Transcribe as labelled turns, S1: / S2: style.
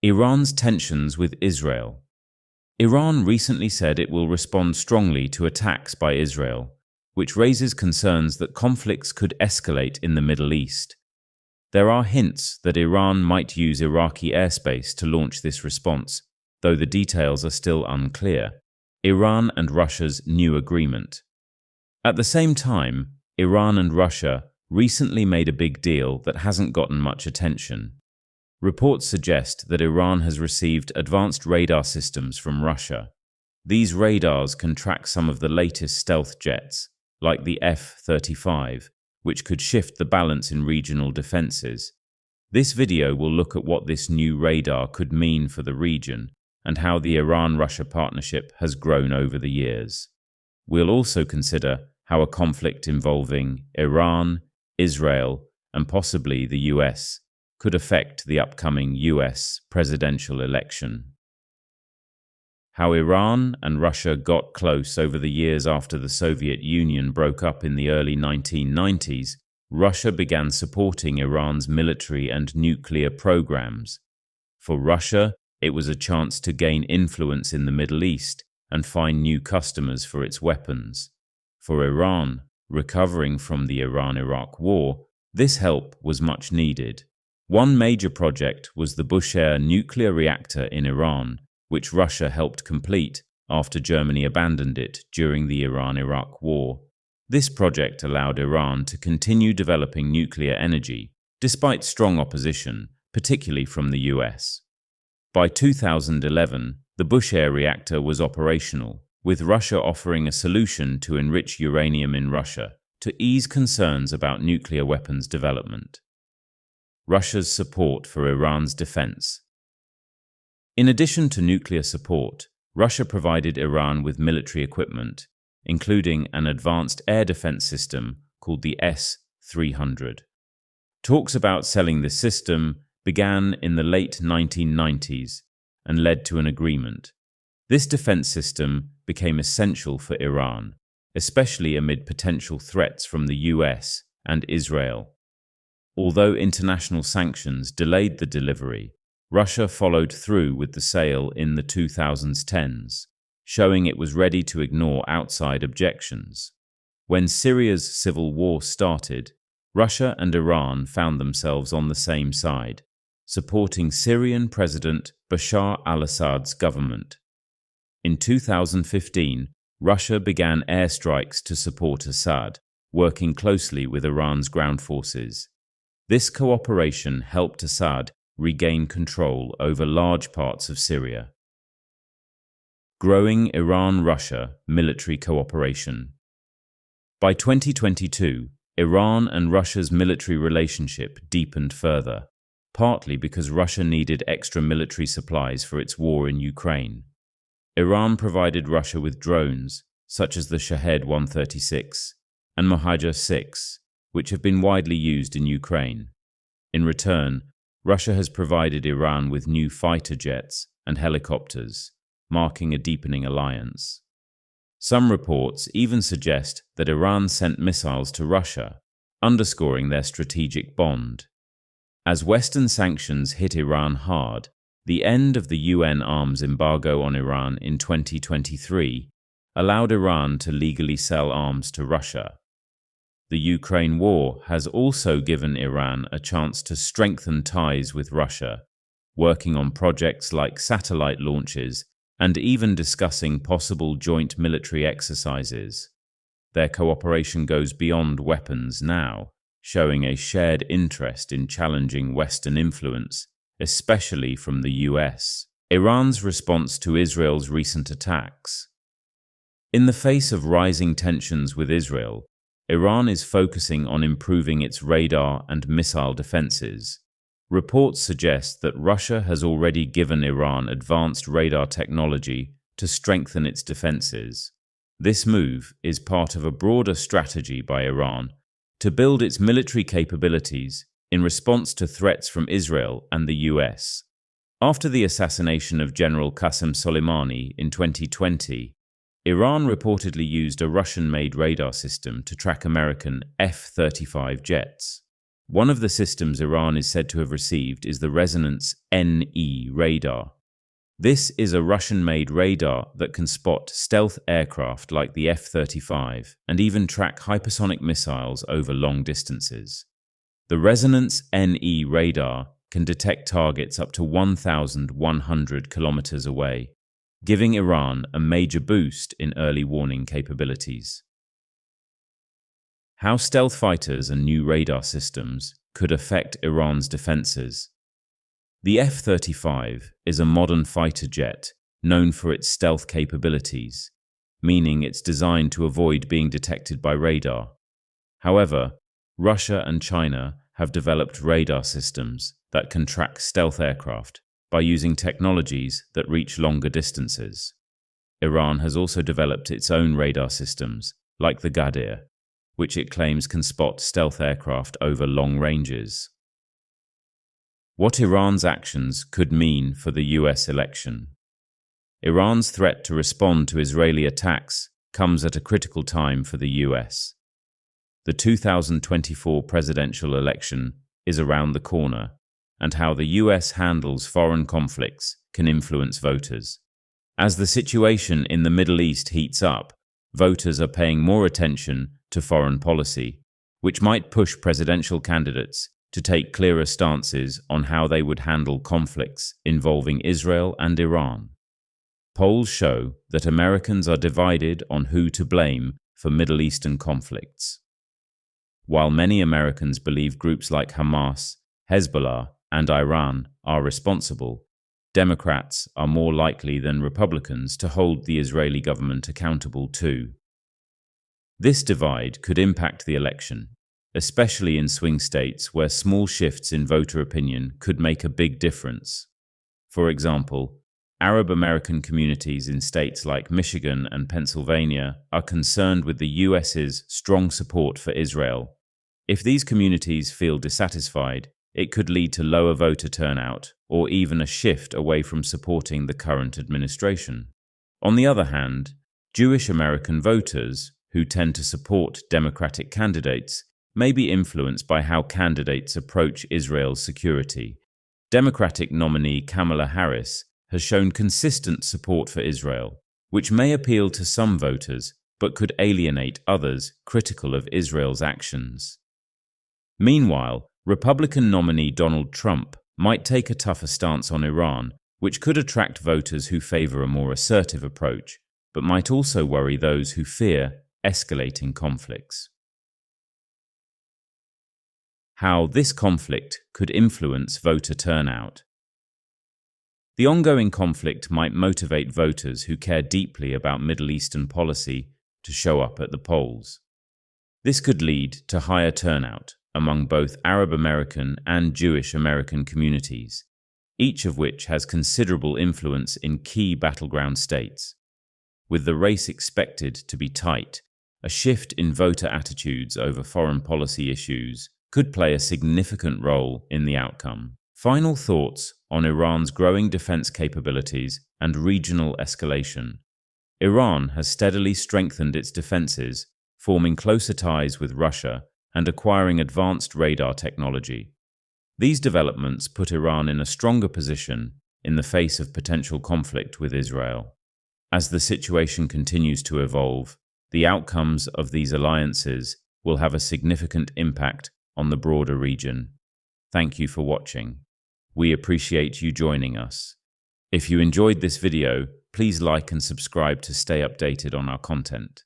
S1: Iran's tensions with Israel. Iran recently said it will respond strongly to attacks by Israel, which raises concerns that conflicts could escalate in the Middle East. There are hints that Iran might use Iraqi airspace to launch this response, though the details are still unclear. Iran and Russia's new agreement. At the same time, Iran and Russia recently made a big deal that hasn't gotten much attention. Reports suggest that Iran has received advanced radar systems from Russia. These radars can track some of the latest stealth jets, like the F-35, which could shift the balance in regional defenses. This video will look at what this new radar could mean for the region and how the Iran-Russia partnership has grown over the years. We'll also consider how a conflict involving Iran, Israel, and possibly the US could affect the upcoming US presidential election. How Iran and Russia got close over the years after the Soviet Union broke up in the early 1990s, Russia began supporting Iran's military and nuclear programs. For Russia, it was a chance to gain influence in the Middle East and find new customers for its weapons. For Iran, recovering from the Iran-Iraq War, this help was much needed. One major project was the Bushehr nuclear reactor in Iran, which Russia helped complete after Germany abandoned it during the Iran-Iraq War. This project allowed Iran to continue developing nuclear energy, despite strong opposition, particularly from the US. By 2011, the Bushehr reactor was operational, with Russia offering a solution to enrich uranium in Russia to ease concerns about nuclear weapons development. Russia's support for Iran's defense. In addition to nuclear support, Russia provided Iran with military equipment, including an advanced air defense system called the S-300. Talks about selling this system began in the late 1990s and led to an agreement. This defense system became essential for Iran, especially amid potential threats from the US and Israel. Although international sanctions delayed the delivery, Russia followed through with the sale in the 2010s, showing it was ready to ignore outside objections. When Syria's civil war started, Russia and Iran found themselves on the same side, supporting Syrian President Bashar al-Assad's government. In 2015, Russia began airstrikes to support Assad, working closely with Iran's ground forces. This cooperation helped Assad regain control over large parts of Syria. Growing Iran-Russia military cooperation. By 2022, Iran and Russia's military relationship deepened further, partly because Russia needed extra military supplies for its war in Ukraine. Iran provided Russia with drones, such as the Shahed 136 and Mohajer 6, which have been widely used in Ukraine. In return, Russia has provided Iran with new fighter jets and helicopters, marking a deepening alliance. Some reports even suggest that Iran sent missiles to Russia, underscoring their strategic bond. As Western sanctions hit Iran hard, the end of the UN arms embargo on Iran in 2023 allowed Iran to legally sell arms to Russia. The Ukraine war has also given Iran a chance to strengthen ties with Russia, working on projects like satellite launches and even discussing possible joint military exercises. Their cooperation goes beyond weapons now, showing a shared interest in challenging Western influence, especially from the US. Iran's response to Israel's recent attacks. In the face of rising tensions with Israel, Iran is focusing on improving its radar and missile defenses. Reports suggest that Russia has already given Iran advanced radar technology to strengthen its defenses. This move is part of a broader strategy by Iran to build its military capabilities in response to threats from Israel and the US. After the assassination of General Qasem Soleimani in 2020, Iran reportedly used a Russian-made radar system to track American F-35 jets. One of the systems Iran is said to have received is the Resonance NE radar. This is a Russian-made radar that can spot stealth aircraft like the F-35 and even track hypersonic missiles over long distances. The Resonance NE radar can detect targets up to 1,100 kilometers away, giving Iran a major boost in early warning capabilities. How stealth fighters and new radar systems could affect Iran's defenses. The F-35 is a modern fighter jet known for its stealth capabilities, meaning it's designed to avoid being detected by radar. However, Russia and China have developed radar systems that can track stealth aircraft by using technologies that reach longer distances. Iran has also developed its own radar systems, like the Ghadir, which it claims can spot stealth aircraft over long ranges. What Iran's actions could mean for the US election. Iran's threat to respond to Israeli attacks comes at a critical time for the US. The 2024 presidential election is around the corner, and how the US handles foreign conflicts can influence voters. As the situation in the Middle East heats up, voters are paying more attention to foreign policy, which might push presidential candidates to take clearer stances on how they would handle conflicts involving Israel and Iran. Polls show that Americans are divided on who to blame for Middle Eastern conflicts. While many Americans believe groups like Hamas, Hezbollah, and Iran are responsible, Democrats are more likely than Republicans to hold the Israeli government accountable too. This divide could impact the election, especially in swing states where small shifts in voter opinion could make a big difference. For example, Arab American communities in states like Michigan and Pennsylvania are concerned with the US's strong support for Israel. If these communities feel dissatisfied, it could lead to lower voter turnout or even a shift away from supporting the current administration. On the other hand, Jewish American voters, who tend to support Democratic candidates, may be influenced by how candidates approach Israel's security. Democratic nominee Kamala Harris has shown consistent support for Israel, which may appeal to some voters but could alienate others critical of Israel's actions. Meanwhile, Republican nominee Donald Trump might take a tougher stance on Iran, which could attract voters who favor a more assertive approach, but might also worry those who fear escalating conflicts. How this conflict could influence voter turnout. The ongoing conflict might motivate voters who care deeply about Middle Eastern policy to show up at the polls. This could lead to higher turnout among both Arab American and Jewish American communities, each of which has considerable influence in key battleground states. With the race expected to be tight, a shift in voter attitudes over foreign policy issues could play a significant role in the outcome. Final thoughts on Iran's growing defense capabilities and regional escalation. Iran has steadily strengthened its defenses, forming closer ties with Russia and acquiring advanced radar technology. These developments put Iran in a stronger position in the face of potential conflict with Israel. As the situation continues to evolve, the outcomes of these alliances will have a significant impact on the broader region. Thank you for watching. We appreciate you joining us. If you enjoyed this video, please like and subscribe to stay updated on our content.